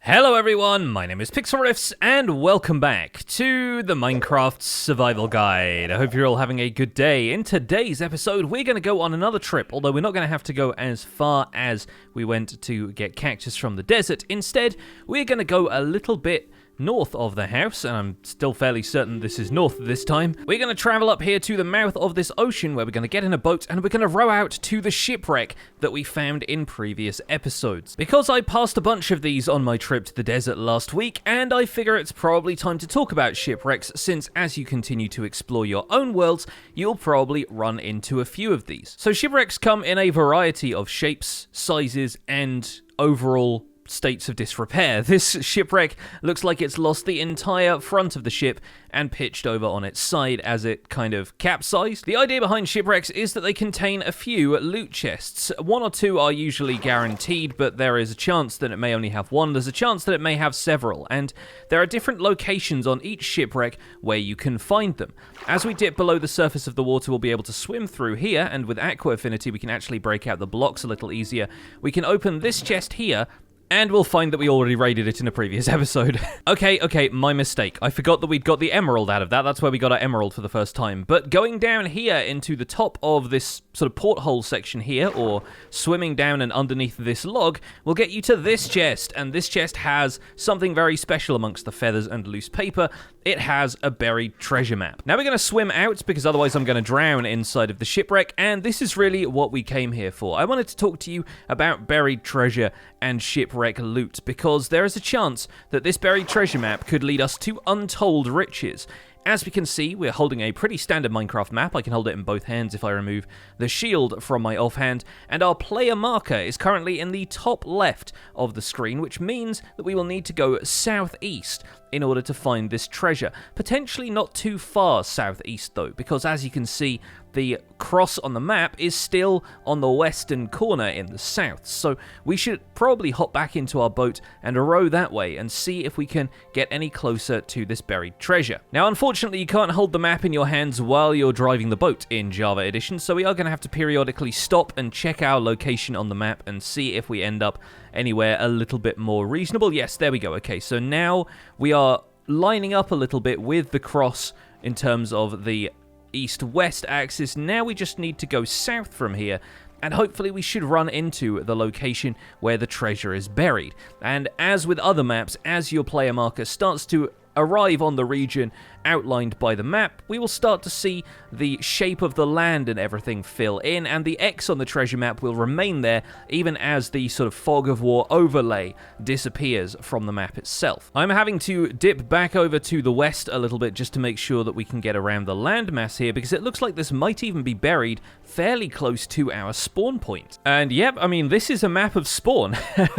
Hello everyone, my name is Pixlriffs, and welcome back to the Minecraft Survival Guide. I hope you're all having a good day. In today's episode, we're going to go on another trip, although we're not going to have to go as far as we went to get cactus from the desert. Instead, we're going to go a little bit north of the house, and I'm still fairly certain this is north this time. We're going to travel up here to the mouth of this ocean where we're going to get in a boat and we're going to row out to the shipwreck that we found in previous episodes. Because I passed a bunch of these on my trip to the desert last week, and I figure it's probably time to talk about shipwrecks, since as you continue to explore your own worlds, you'll probably run into a few of these. So shipwrecks come in a variety of shapes, sizes, and overall states of disrepair. This shipwreck looks like it's lost the entire front of the ship and pitched over on its side as it kind of capsized. The idea behind shipwrecks is that they contain a few loot chests. One or two are usually guaranteed, but there is a chance that it may only have one. There's a chance that it may have several, and there are different locations on each shipwreck where you can find them. As we dip below the surface of the water, we'll be able to swim through here, and with Aqua Affinity, we can actually break out the blocks a little easier. We can open this chest here, and we'll find that we already raided it in a previous episode. Okay, my mistake. I forgot that we'd got the emerald out of that. That's where we got our emerald for the first time. But going down here into the top of this sort of porthole section here, or swimming down and underneath this log, will get you to this chest. And this chest has something very special amongst the feathers and loose paper. It has a buried treasure map. Now we're going to swim out, because otherwise I'm going to drown inside of the shipwreck, and this is really what we came here for. I wanted to talk to you about buried treasure and shipwreck loot, because there is a chance that this buried treasure map could lead us to untold riches. As we can see, we're holding a pretty standard Minecraft map. I can hold it in both hands if I remove the shield from my offhand, and our player marker is currently in the top left of the screen, which means that we will need to go southeast in order to find this treasure. Potentially not too far southeast though, because as you can see, the cross on the map is still on the western corner in the south, so we should probably hop back into our boat and row that way and see if we can get any closer to this buried treasure. Now, unfortunately, you can't hold the map in your hands while you're driving the boat in Java Edition, so we are going to have to periodically stop and check our location on the map and see if we end up anywhere a little bit more reasonable. Yes, there we go. Okay, so now we are lining up a little bit with the cross in terms of the east-west axis. Now we just need to go south from here, and hopefully we should run into the location where the treasure is buried. And as with other maps, as your player marker starts to arrive on the region outlined by the map, we will start to see the shape of the land and everything fill in, and the X on the treasure map will remain there even as the sort of fog of war overlay disappears from the map itself. I'm having to dip back over to the west a little bit just to make sure that we can get around the landmass here, because it looks like this might even be buried fairly close to our spawn point. And yep, I mean, this is a map of spawn.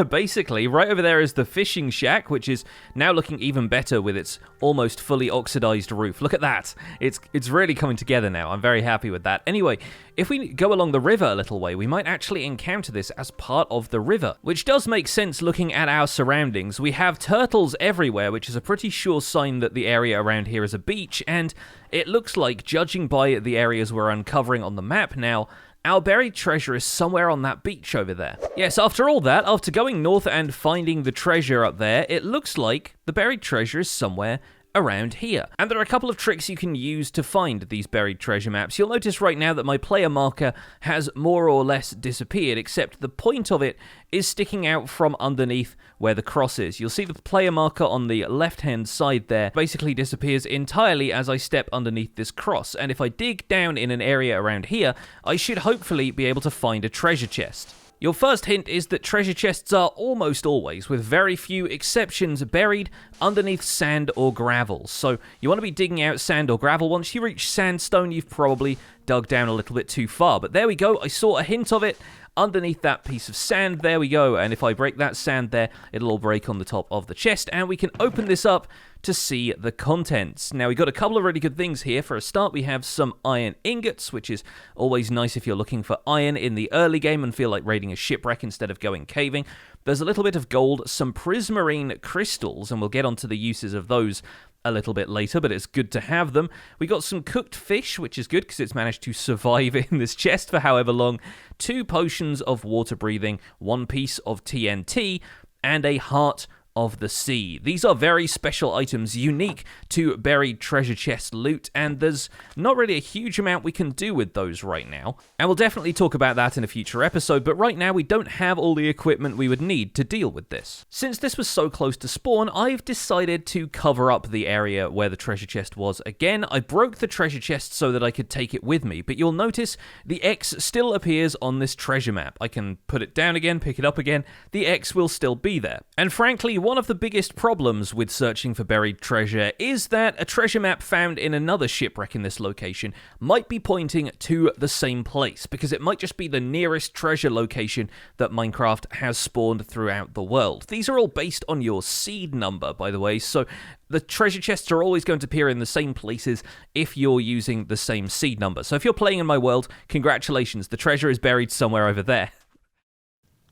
Basically, right over there is the fishing shack, which is now looking even better with its almost fully oxidized roof. Look at that. It's really coming together now. I'm very happy with that. Anyway, if we go along the river a little way, we might actually encounter this as part of the river, which does make sense looking at our surroundings. We have turtles everywhere, which is a pretty sure sign that the area around here is a beach, and it looks like, judging by the areas we're uncovering on the map now, our buried treasure is somewhere on that beach over there. Yes, after all that, after going north and finding the treasure up there, it looks like the buried treasure is somewhere around here. And there are a couple of tricks you can use to find these buried treasure maps. You'll notice right now that my player marker has more or less disappeared, except the point of it is sticking out from underneath where the cross is. You'll see the player marker on the left-hand side there basically disappears entirely as I step underneath this cross, and if I dig down in an area around here, I should hopefully be able to find a treasure chest. Your first hint is that treasure chests are almost always, with very few exceptions, buried underneath sand or gravel. So you want to be digging out sand or gravel. Once you reach sandstone, you've probably dug down a little bit too far. But there we go, I saw a hint of it underneath that piece of sand. There we go, and if I break that sand there, it'll all break on the top of the chest, and we can open this up to see the contents. Now, we got a couple of really good things here. For a start, we have some iron ingots, which is always nice if you're looking for iron in the early game and feel like raiding a shipwreck instead of going caving. There's a little bit of gold, some prismarine crystals, and we'll get onto the uses of those a little bit later, but it's good to have them. We got some cooked fish, which is good because it's managed to survive in this chest for however long. 2 potions of water breathing, 1 piece of TNT, and a heart of the sea. These are very special items unique to buried treasure chest loot, and there's not really a huge amount we can do with those right now. And we'll definitely talk about that in a future episode, but right now we don't have all the equipment we would need to deal with this. Since this was so close to spawn, I've decided to cover up the area where the treasure chest was again. I broke the treasure chest so that I could take it with me, but you'll notice the X still appears on this treasure map. I can put it down again, pick it up again, the X will still be there. And frankly, one of the biggest problems with searching for buried treasure is that a treasure map found in another shipwreck in this location might be pointing to the same place, because it might just be the nearest treasure location that Minecraft has spawned throughout the world. These are all based on your seed number, by the way, so the treasure chests are always going to appear in the same places if you're using the same seed number. So if you're playing in my world, congratulations, the treasure is buried somewhere over there.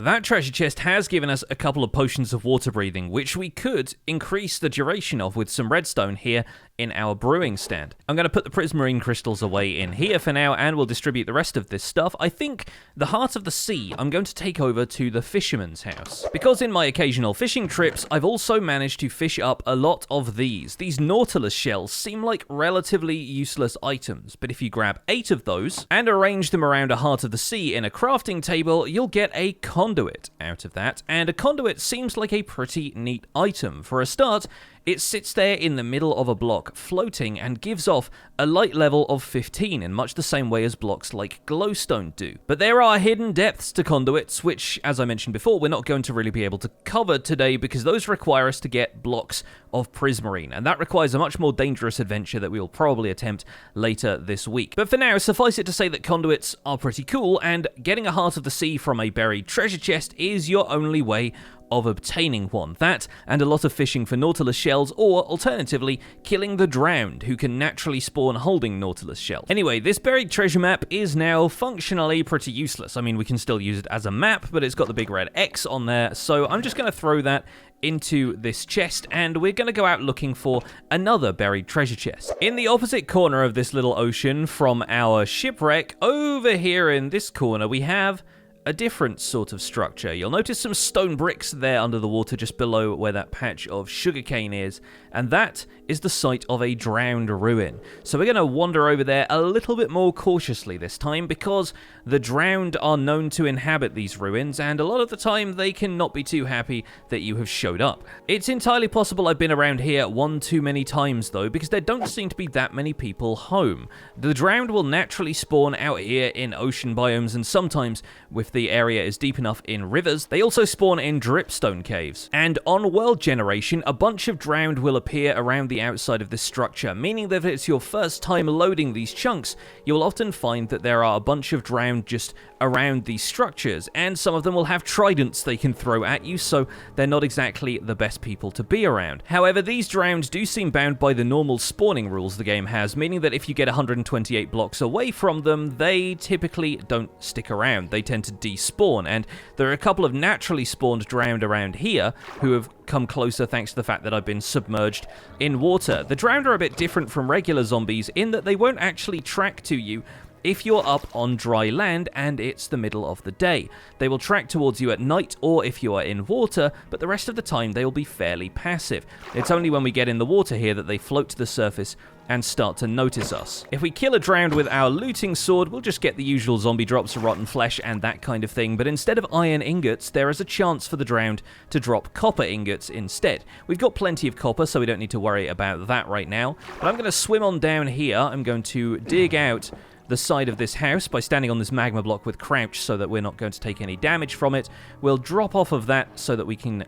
That treasure chest has given us a couple of potions of water breathing, which we could increase the duration of with some redstone here in our brewing stand. I'm going to put the prismarine crystals away in here for now, and we'll distribute the rest of this stuff. I think the heart of the sea I'm going to take over to the fisherman's house, because in my occasional fishing trips, I've also managed to fish up a lot of these. These nautilus shells seem like relatively useless items, but if you grab 8 of those and arrange them around a heart of the sea in a crafting table, you'll get a conduit out of that, and a conduit seems like a pretty neat item. For a start, it sits there in the middle of a block, floating, and gives off a light level of 15 in much the same way as blocks like glowstone do. But there are hidden depths to conduits, which, as I mentioned before, we're not going to really be able to cover today because those require us to get blocks of prismarine, and that requires a much more dangerous adventure that we will probably attempt later this week. But for now, suffice it to say that conduits are pretty cool, and getting a heart of the sea from a buried treasure chest is your only way of obtaining one. That, and a lot of fishing for nautilus shells, or alternatively, killing the drowned, who can naturally spawn holding nautilus shells. Anyway, this buried treasure map is now functionally pretty useless. I mean, we can still use it as a map, but it's got the big red X on there, so I'm just going to throw that into this chest, and we're going to go out looking for another buried treasure chest. In the opposite corner of this little ocean from our shipwreck, over here in this corner, we have a different sort of structure. You'll notice some stone bricks there under the water just below where that patch of sugarcane is, and that is the site of a drowned ruin. So we're going to wander over there a little bit more cautiously this time, because the drowned are known to inhabit these ruins, and a lot of the time they cannot be too happy that you have showed up. It's entirely possible I've been around here one too many times though, because there don't seem to be that many people home. The drowned will naturally spawn out here in ocean biomes, and sometimes, if the area is deep enough, in rivers. They also spawn in dripstone caves. And on world generation, a bunch of drowned will appear around the outside of this structure, meaning that if it's your first time loading these chunks, you'll often find that there are a bunch of drowned just around these structures, and some of them will have tridents they can throw at you, so they're not exactly the best people to be around. However, these drowned do seem bound by the normal spawning rules the game has, meaning that if you get 128 blocks away from them, they typically don't stick around. They tend to despawn, and there are a couple of naturally spawned drowned around here who have come closer thanks to the fact that I've been submerged in water. The drowned are a bit different from regular zombies in that they won't actually track to you if you're up on dry land and it's the middle of the day. They will track towards you at night or if you are in water, but the rest of the time they will be fairly passive. It's only when we get in the water here that they float to the surface and start to notice us. If we kill a drowned with our looting sword, we'll just get the usual zombie drops of rotten flesh and that kind of thing, but instead of iron ingots, there is a chance for the drowned to drop copper ingots instead. We've got plenty of copper, so we don't need to worry about that right now, but I'm going to swim on down here. I'm going to dig out the side of this house by standing on this magma block with crouch so that we're not going to take any damage from it. We'll drop off of that so that we can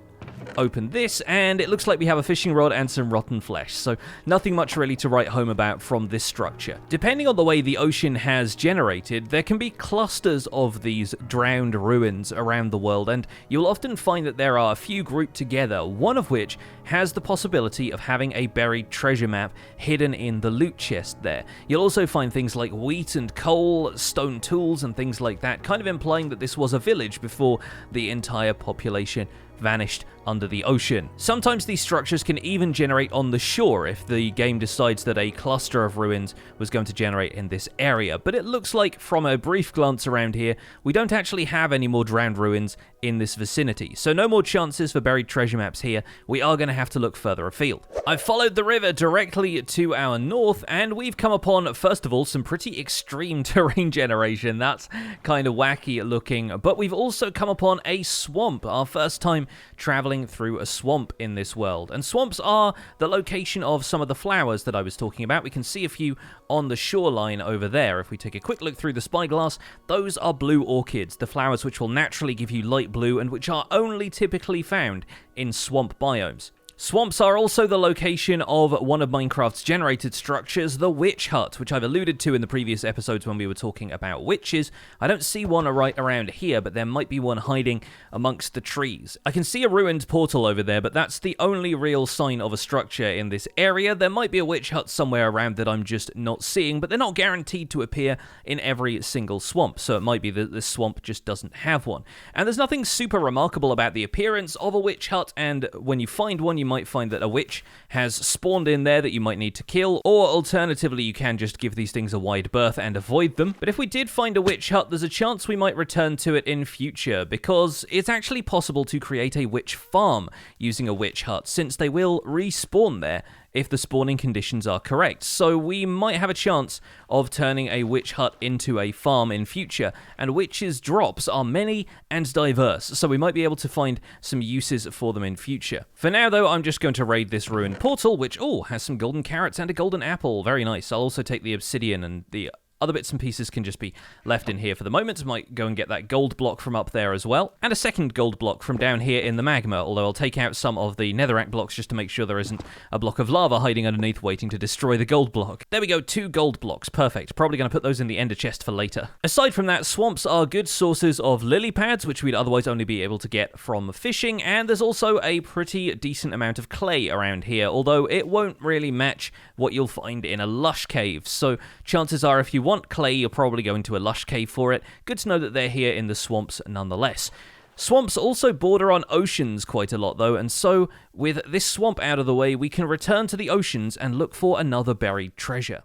open this, and it looks like we have a fishing rod and some rotten flesh, so nothing much really to write home about from this structure. Depending on the way the ocean has generated, there can be clusters of these drowned ruins around the world, and you'll often find that there are a few grouped together, one of which has the possibility of having a buried treasure map hidden in the loot chest there. You'll also find things like wheat and coal, stone tools and things like that, kind of implying that this was a village before the entire population vanished under the ocean. Sometimes these structures can even generate on the shore if the game decides that a cluster of ruins was going to generate in this area, but it looks like from a brief glance around here, we don't actually have any more drowned ruins in this vicinity, so no more chances for buried treasure maps here. We are going to have to look further afield. I've followed the river directly to our north, and we've come upon, first of all, some pretty extreme terrain generation. That's kind of wacky looking, but we've also come upon a swamp, our first time traveling through a swamp in this world. And swamps are the location of some of the flowers that I was talking about. We can see a few on the shoreline over there. If we take a quick look through the spyglass, those are blue orchids, the flowers which will naturally give you light blue and which are only typically found in swamp biomes. Swamps are also the location of one of Minecraft's generated structures, the witch hut, which I've alluded to in the previous episodes when we were talking about witches. I don't see one right around here, but there might be one hiding amongst the trees. I can see a ruined portal over there, but that's the only real sign of a structure in this area. There might be a witch hut somewhere around that I'm just not seeing, but they're not guaranteed to appear in every single swamp, so it might be that this swamp just doesn't have one. And there's nothing super remarkable about the appearance of a witch hut, and when you find one, you might find that a witch has spawned in there that you might need to kill, or alternatively you can just give these things a wide berth and avoid them. But if we did find a witch hut, there's a chance we might return to it in future, because it's actually possible to create a witch farm using a witch hut, since they will respawn there if the spawning conditions are correct. So we might have a chance of turning a witch hut into a farm in future, and witches' drops are many and diverse, so we might be able to find some uses for them in future. For now though, I'm just going to raid this ruined portal, which, has some golden carrots and a golden apple. Very nice. I'll also take the obsidian, and the other bits and pieces can just be left in here for the moment. Might go and get that gold block from up there as well, and a second gold block from down here in the magma, although I'll take out some of the netherrack blocks just to make sure there isn't a block of lava hiding underneath waiting to destroy the gold block. There we go, 2 gold blocks, perfect. Probably going to put those in the ender chest for later. Aside from that, swamps are good sources of lily pads, which we'd otherwise only be able to get from fishing, and there's also a pretty decent amount of clay around here, although it won't really match what you'll find in a lush cave, so chances are if you want clay, you're probably going to a lush cave for it. Good to know that they're here in the swamps nonetheless. Swamps also border on oceans quite a lot though, and so with this swamp out of the way, we can return to the oceans and look for another buried treasure.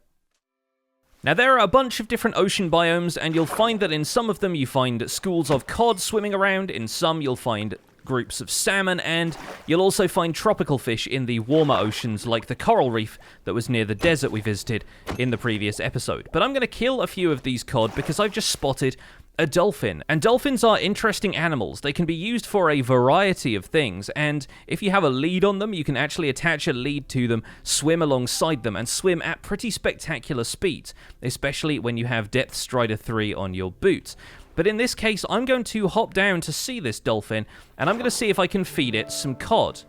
Now there are a bunch of different ocean biomes, and you'll find that in some of them you find schools of cod swimming around, in some you'll find groups of salmon, and you'll also find tropical fish in the warmer oceans like the coral reef that was near the desert we visited in the previous episode. But I'm going to kill a few of these cod because I've just spotted a dolphin. And dolphins are interesting animals. They can be used for a variety of things, and if you have a lead on them, you can actually attach a lead to them, swim alongside them, and swim at pretty spectacular speeds, especially when you have Depth Strider 3 on your boots. But in this case, I'm going to hop down to see this dolphin, and I'm going to see if I can feed it some cod.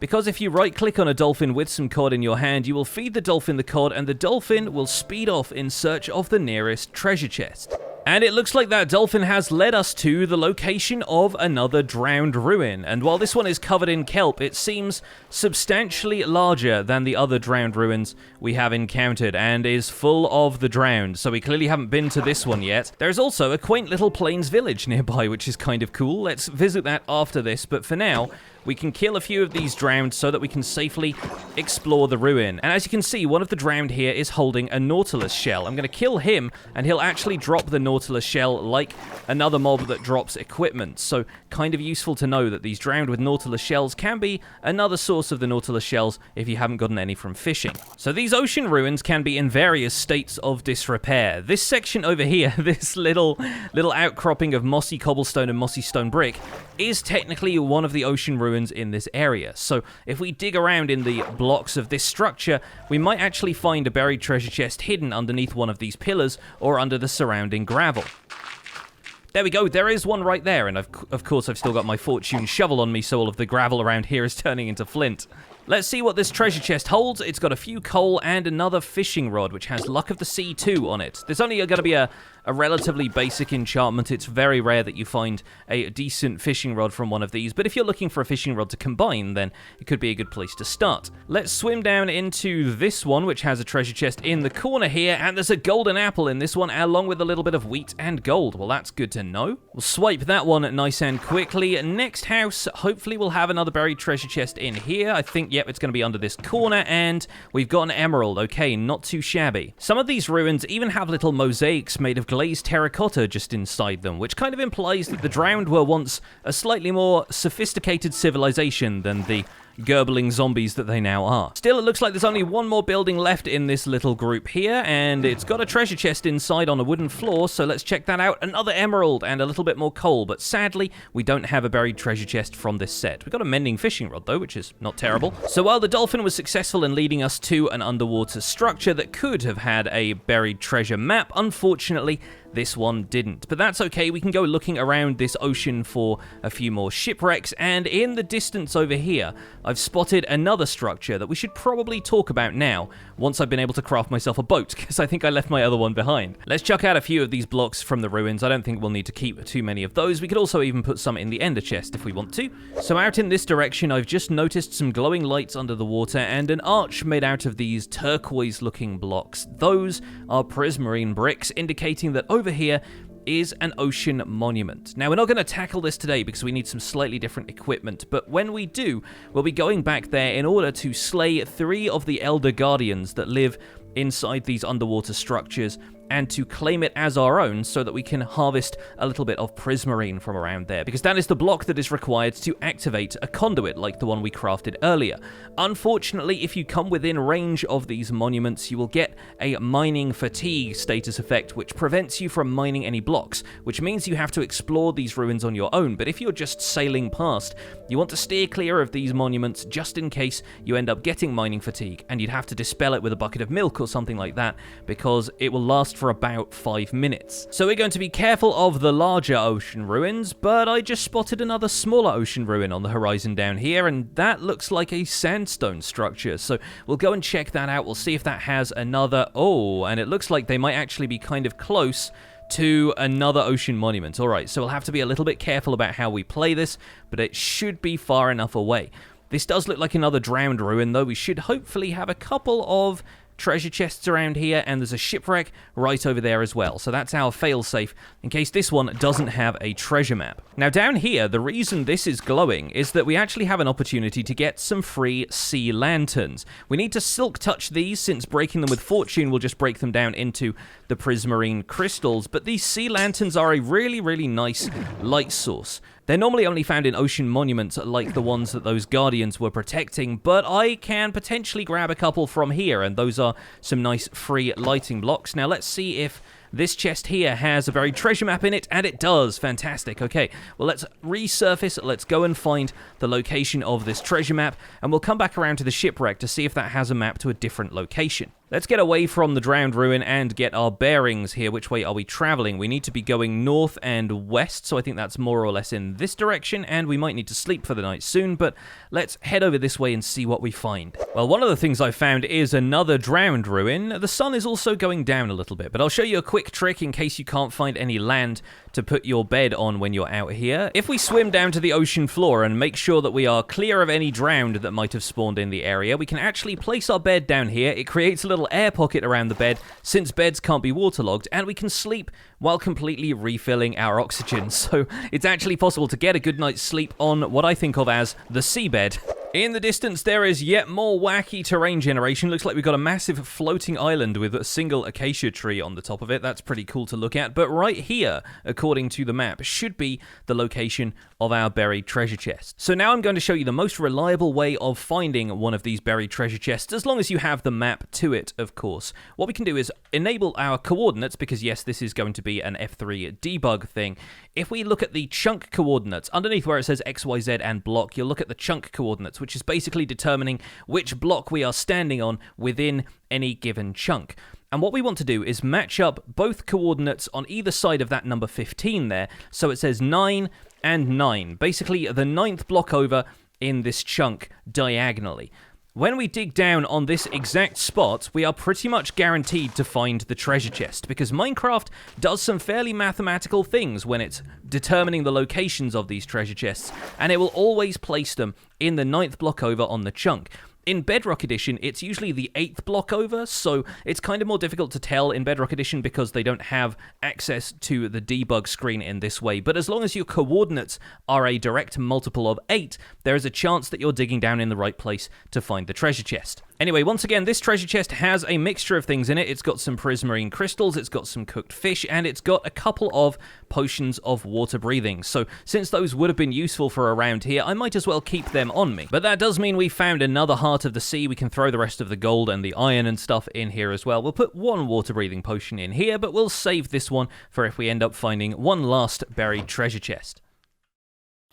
Because if you right-click on a dolphin with some cod in your hand, you will feed the dolphin the cod, and the dolphin will speed off in search of the nearest treasure chest. And it looks like that dolphin has led us to the location of another drowned ruin. And while this one is covered in kelp, it seems substantially larger than the other drowned ruins we have encountered and is full of the drowned. So we clearly haven't been to this one yet. There's also a quaint little plains village nearby, which is kind of cool. Let's visit that after this, but for now, we can kill a few of these drowned so that we can safely explore the ruin. And as you can see, one of the drowned here is holding a nautilus shell. I'm going to kill him, and he'll actually drop the nautilus shell like another mob that drops equipment. So kind of useful to know that these drowned with nautilus shells can be another source of the nautilus shells if you haven't gotten any from fishing. So these ocean ruins can be in various states of disrepair. This section over here, this little outcropping of mossy cobblestone and mossy stone brick, is technically one of the ocean ruins in this area. So if we dig around in the blocks of this structure, we might actually find a buried treasure chest hidden underneath one of these pillars or under the surrounding gravel. There we go, there is one right there, and of course I've still got my fortune shovel on me, so all of the gravel around here is turning into flint. Let's see what this treasure chest holds. It's got a few coal and another fishing rod, which has Luck of the Sea 2 on it. There's only going to be a relatively basic enchantment. It's very rare that you find a decent fishing rod from one of these, but if you're looking for a fishing rod to combine, then it could be a good place to start. Let's swim down into this one, which has a treasure chest in the corner here, and there's a golden apple in this one, along with a little bit of wheat and gold. Well, that's good to know. We'll swipe that one nice and quickly. Next house, hopefully we'll have another buried treasure chest in here. I think, yep, it's going to be under this corner, and we've got an emerald. Okay, not too shabby. Some of these ruins even have little mosaics made of glazed terracotta just inside them, which kind of implies that the drowned were once a slightly more sophisticated civilization than the gurgling zombies that they now are. Still, it looks like there's only one more building left in this little group here, and it's got a treasure chest inside on a wooden floor, so let's check that out. Another emerald and a little bit more coal, but sadly, we don't have a buried treasure chest from this set. We've got a mending fishing rod, though, which is not terrible. So while the dolphin was successful in leading us to an underwater structure that could have had a buried treasure map, unfortunately, this one didn't. But that's okay, we can go looking around this ocean for a few more shipwrecks, and in the distance over here, I've spotted another structure that we should probably talk about now, once I've been able to craft myself a boat, because I think I left my other one behind. Let's chuck out a few of these blocks from the ruins. I don't think we'll need to keep too many of those. We could also even put some in the ender chest if we want to. So out in this direction, I've just noticed some glowing lights under the water, and an arch made out of these turquoise-looking blocks. Those are prismarine bricks, indicating that over here is an ocean monument. Now, we're not going to tackle this today because we need some slightly different equipment, but when we do, we'll be going back there in order to slay 3 of the Elder Guardians that live inside these underwater structures, and to claim it as our own so that we can harvest a little bit of prismarine from around there, because that is the block that is required to activate a conduit like the one we crafted earlier. Unfortunately, if you come within range of these monuments, you will get a mining fatigue status effect, which prevents you from mining any blocks, which means you have to explore these ruins on your own. But if you're just sailing past, you want to steer clear of these monuments just in case you end up getting mining fatigue, and you'd have to dispel it with a bucket of milk or something like that, because it will last for about 5 minutes. So we're going to be careful of the larger ocean ruins, but I just spotted another smaller ocean ruin on the horizon down here, and that looks like a sandstone structure. So we'll go and check that out. We'll see if that has another... Oh, and it looks like they might actually be kind of close to another ocean monument. Alright, so we'll have to be a little bit careful about how we play this, but it should be far enough away. This does look like another drowned ruin, though. We should hopefully have a couple of treasure chests around here, and there's a shipwreck right over there as well. So that's our failsafe in case this one doesn't have a treasure map. Now down here, the reason this is glowing is that we actually have an opportunity to get some free sea lanterns. We need to silk touch these, since breaking them with fortune will just break them down into the prismarine crystals, but these sea lanterns are a really, really nice light source. They're normally only found in ocean monuments like the ones that those guardians were protecting, but I can potentially grab a couple from here, and those are some nice free lighting blocks. Now let's see if this chest here has a buried treasure map in it, and it does. Fantastic. Okay, well, let's resurface. Let's go and find the location of this treasure map, and we'll come back around to the shipwreck to see if that has a map to a different location. Let's get away from the drowned ruin and get our bearings here. Which way are we traveling? We need to be going north and west, so I think that's more or less in this direction, and we might need to sleep for the night soon, but let's head over this way and see what we find. Well, one of the things I found is another drowned ruin. The sun is also going down a little bit, but I'll show you a quick trick in case you can't find any land to put your bed on when you're out here. If we swim down to the ocean floor and make sure that we are clear of any drowned that might have spawned in the area, we can actually place our bed down here. It creates a little air pocket around the bed, since beds can't be waterlogged, and we can sleep while completely refilling our oxygen. So it's actually possible to get a good night's sleep on what I think of as the seabed. In the distance, there is yet more wacky terrain generation. Looks like we've got a massive floating island with a single acacia tree on the top of it. That's pretty cool to look at. But right here, according to the map, should be the location of our buried treasure chest. So now I'm going to show you the most reliable way of finding one of these buried treasure chests, as long as you have the map to it, of course. What we can do is enable our coordinates, because yes, this is going to be an F3 debug thing. If we look at the chunk coordinates, underneath where it says XYZ and block, you'll look at the chunk coordinates, which is basically determining which block we are standing on within any given chunk. And what we want to do is match up both coordinates on either side of that number 15 there. So it says 9 and 9, basically the 9th block over in this chunk diagonally. when we dig down on this exact spot, we are pretty much guaranteed to find the treasure chest, because Minecraft does some fairly mathematical things when it's determining the locations of these treasure chests, and it will always place them in the 9th block over on the chunk. In Bedrock Edition, it's usually the 8th block over, so it's kind of more difficult to tell in Bedrock Edition because they don't have access to the debug screen in this way. But as long as your coordinates are a direct multiple of 8, there is a chance that you're digging down in the right place to find the treasure chest. Anyway, once again, this treasure chest has a mixture of things in it. It's got some prismarine crystals, it's got some cooked fish, and it's got a couple of potions of water breathing. So since those would have been useful for around here, I might as well keep them on me. But that does mean we found another heart of the sea. We can throw the rest of the gold and the iron and stuff in here as well. We'll put one water breathing potion in here, but we'll save this one for if we end up finding one last buried treasure chest.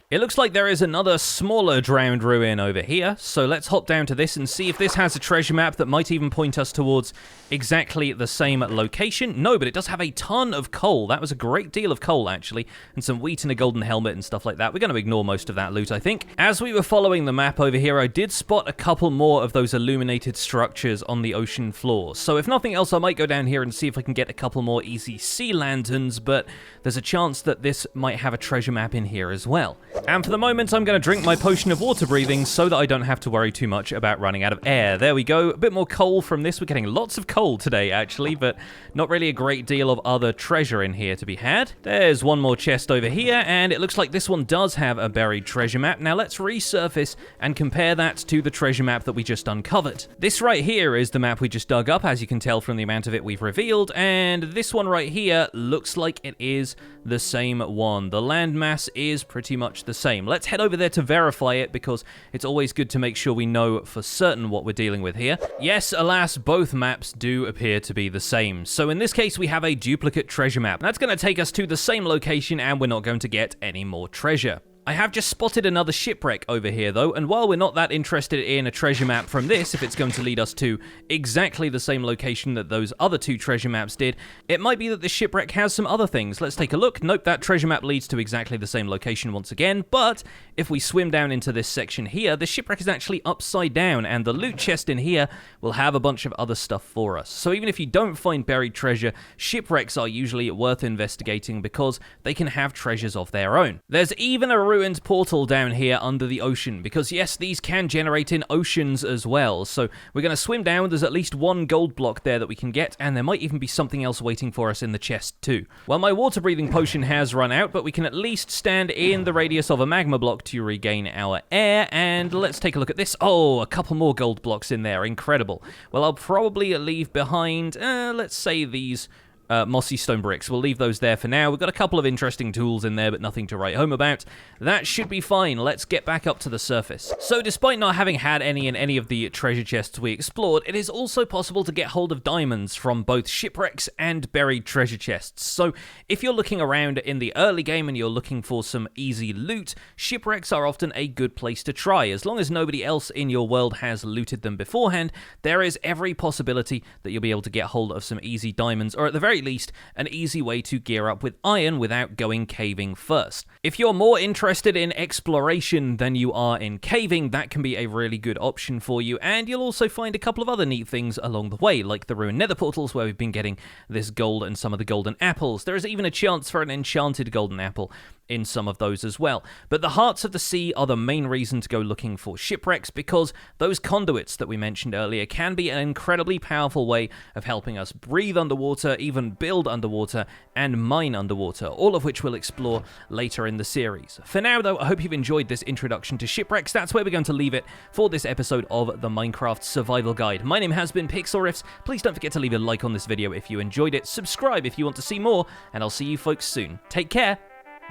It looks like there is another smaller drowned ruin over here, so let's hop down to this and see if this has a treasure map that might even point us towards exactly the same location. No, but it does have a ton of coal. That was a great deal of coal, actually, and some wheat and a golden helmet and stuff like that. We're going to ignore most of that loot, I think. As we were following the map over here, I did spot a couple more of those illuminated structures on the ocean floor. So if nothing else, I might go down here and see if I can get a couple more easy sea lanterns, but there's a chance that this might have a treasure map in here as well. And for the moment, I'm going to drink my potion of water breathing so that I don't have to worry too much about running out of air. There we go. A bit more coal from this. We're getting lots of coal today, actually, but not really a great deal of other treasure in here to be had. There's one more chest over here, and it looks like this one does have a buried treasure map. Now let's resurface and compare that to the treasure map that we just uncovered. This right here is the map we just dug up, as you can tell from the amount of it we've revealed, and this one right here looks like it is the same one. The landmass is pretty much the same. Let's head over there to verify it, because it's always good to make sure we know for certain what we're dealing with here. Yes, alas, both maps do appear to be the same. So in this case, we have a duplicate treasure map. That's going to take us to the same location, and we're not going to get any more treasure. I have just spotted another shipwreck over here, though, and while we're not that interested in a treasure map from this, if it's going to lead us to exactly the same location that those other two treasure maps did, it might be that the shipwreck has some other things. Let's take a look. Nope, that treasure map leads to exactly the same location once again, but if we swim down into this section here, the shipwreck is actually upside down, and the loot chest in here will have a bunch of other stuff for us. So even if you don't find buried treasure, shipwrecks are usually worth investigating because they can have treasures of their own. There's even a ruined portal down here under the ocean, because yes, these can generate in oceans as well. So we're going to swim down. There's at least one gold block there that we can get, and there might even be something else waiting for us in the chest too. Well, my water breathing potion has run out, but we can at least stand in the radius of a magma block to regain our air, and let's take a look at this. Oh, a couple more gold blocks in there. Incredible. Well, I'll probably leave behind, let's say these mossy stone bricks. We'll leave those there for now. We've got a couple of interesting tools in there, but nothing to write home about. That should be fine. Let's get back up to the surface. So despite not having had any in any of the treasure chests we explored, it is also possible to get hold of diamonds from both shipwrecks and buried treasure chests. So if you're looking around in the early game and you're looking for some easy loot, shipwrecks are often a good place to try. As long as nobody else in your world has looted them beforehand, there is every possibility that you'll be able to get hold of some easy diamonds, or at the very least, an easy way to gear up with iron without going caving first. If you're more interested in exploration than you are in caving, that can be a really good option for you, and you'll also find a couple of other neat things along the way, like the ruined nether portals where we've been getting this gold and some of the golden apples. There is even a chance for an enchanted golden apple in some of those as well. But the hearts of the sea are the main reason to go looking for shipwrecks, because those conduits that we mentioned earlier can be an incredibly powerful way of helping us breathe underwater, even build underwater, and mine underwater, all of which we'll explore later in the series. For now, though, I hope you've enjoyed this introduction to shipwrecks. That's where we're going to leave it for this episode of the Minecraft Survival Guide. My name has been Pixlriffs. Please don't forget to leave a like on this video if you enjoyed it, subscribe if you want to see more, and I'll see you folks soon. Take care.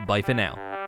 Bye for now.